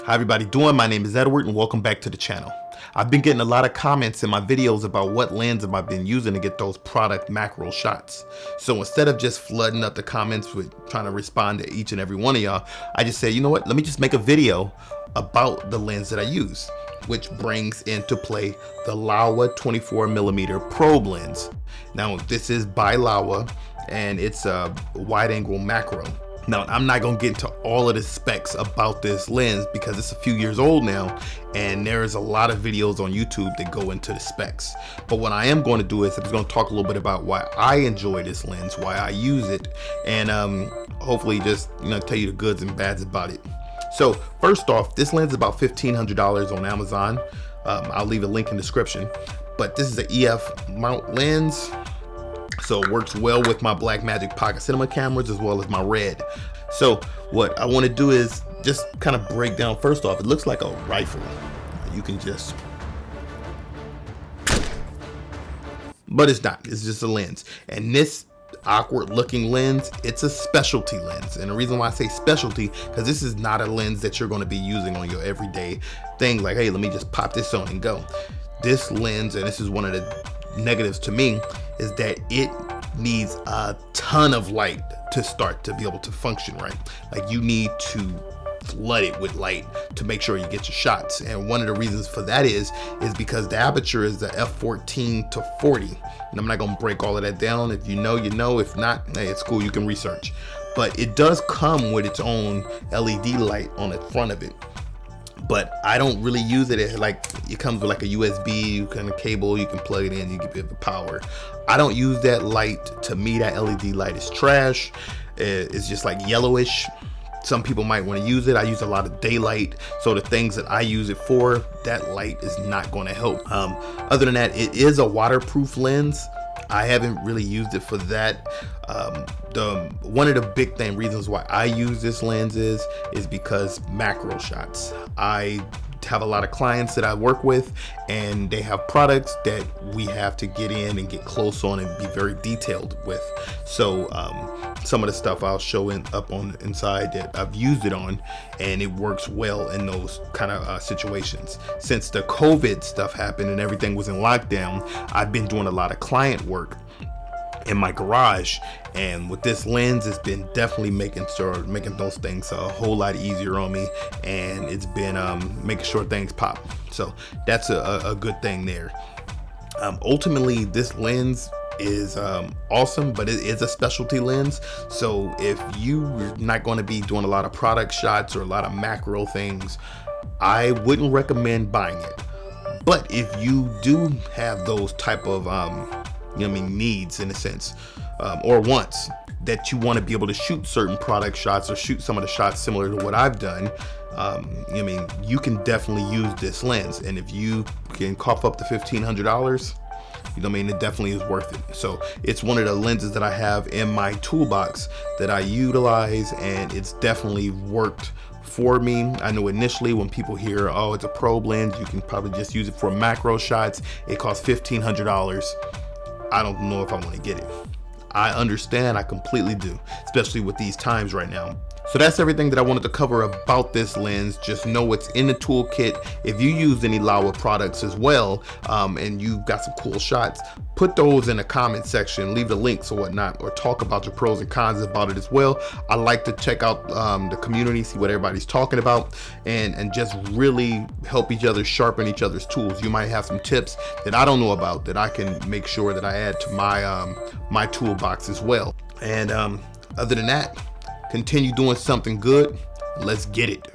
How everybody doing? My name is Edward and welcome back to the channel. I've been getting a lot of comments in my videos about what lens have I been using to get those product macro shots. So instead of just flooding up the comments with trying to respond to each and every one of y'all, I just said, you know what, let me just make a video about the lens that I use, which brings into play the Laowa 24mm probe lens. Now this is by Laowa and it's a wide angle macro. Now, I'm not gonna get into all of the specs about this lens because it's a few years old now and there's a lot of videos on YouTube that go into the specs. But what I am going to do is I'm just gonna talk a little bit about why I enjoy this lens, why I use it, and hopefully just tell you the goods and bads about it. So first off, this lens is about $1,500 on Amazon. I'll leave a link in the description, but this is an EF mount lens. So it works well with my Blackmagic Pocket Cinema cameras as well as my Red. So what I want to do is just kind of break down. First off, it looks like a rifle. You can just, but it's not. It's just a lens. And this awkward looking lens, it's a specialty lens. And the reason why I say specialty, because this is not a lens that you're going to be using on your everyday thing. Like, hey, let me just pop this on and go. This lens, and this is one of the negatives to me, is that it needs a ton of light to start to be able to function right. Like, you need to flood it with light to make sure you get your shots. And one of the reasons for that is because the aperture is the f14 to 40. And I'm not gonna break all of that down. If you know, you know. If not, hey, it's cool, you can research. But it does come with its own LED light on the front of it. But I don't really use it. It comes with like a USB kind of cable. You can plug it in, you get the power. I don't use that light. To me, that LED light is trash. It's just like yellowish. Some people might want to use it. I use a lot of daylight, so the things that I use it for, that light is not going to help. Other than that, it is a waterproof lens. I haven't really used it for that. One of the big reasons why I use this lens is because macro shots. I have a lot of clients that I work with and they have products that we have to get in and get close on and be very detailed with. So some of the stuff I'll show up on the inside that I've used it on, and it works well in those kind of situations. Since the COVID stuff happened and everything was in lockdown, I've been doing a lot of client work in my garage, and with this lens, it's been definitely making those things a whole lot easier on me, and it's been making sure things pop. So that's a good thing there. Ultimately, this lens is awesome, but it is a specialty lens. So if you're not going to be doing a lot of product shots or a lot of macro things, I wouldn't recommend buying it. But if you do have those type of needs in a sense, or wants, that you want to be able to shoot certain product shots or shoot some of the shots similar to what I've done, you can definitely use this lens. And if you can cough up to $1,500, it definitely is worth it. So it's one of the lenses that I have in my toolbox that I utilize, and it's definitely worked for me. I know initially when people hear, oh, it's a probe lens, you can probably just use it for macro shots. It costs $1,500. I don't know if I want to get it. I understand, I completely do, especially with these times right now. So that's everything that I wanted to cover about this lens. Just know it's in the toolkit. If you use any Laowa products as well, and you've got some cool shots, put those in the comment section, leave the links or whatnot, or talk about your pros and cons about it as well. I like to check out the community, see what everybody's talking about, and just really help each other sharpen each other's tools. You might have some tips that I don't know about that I can make sure that I add to my my toolbox as well. And other than that, continue doing something good. Let's get it.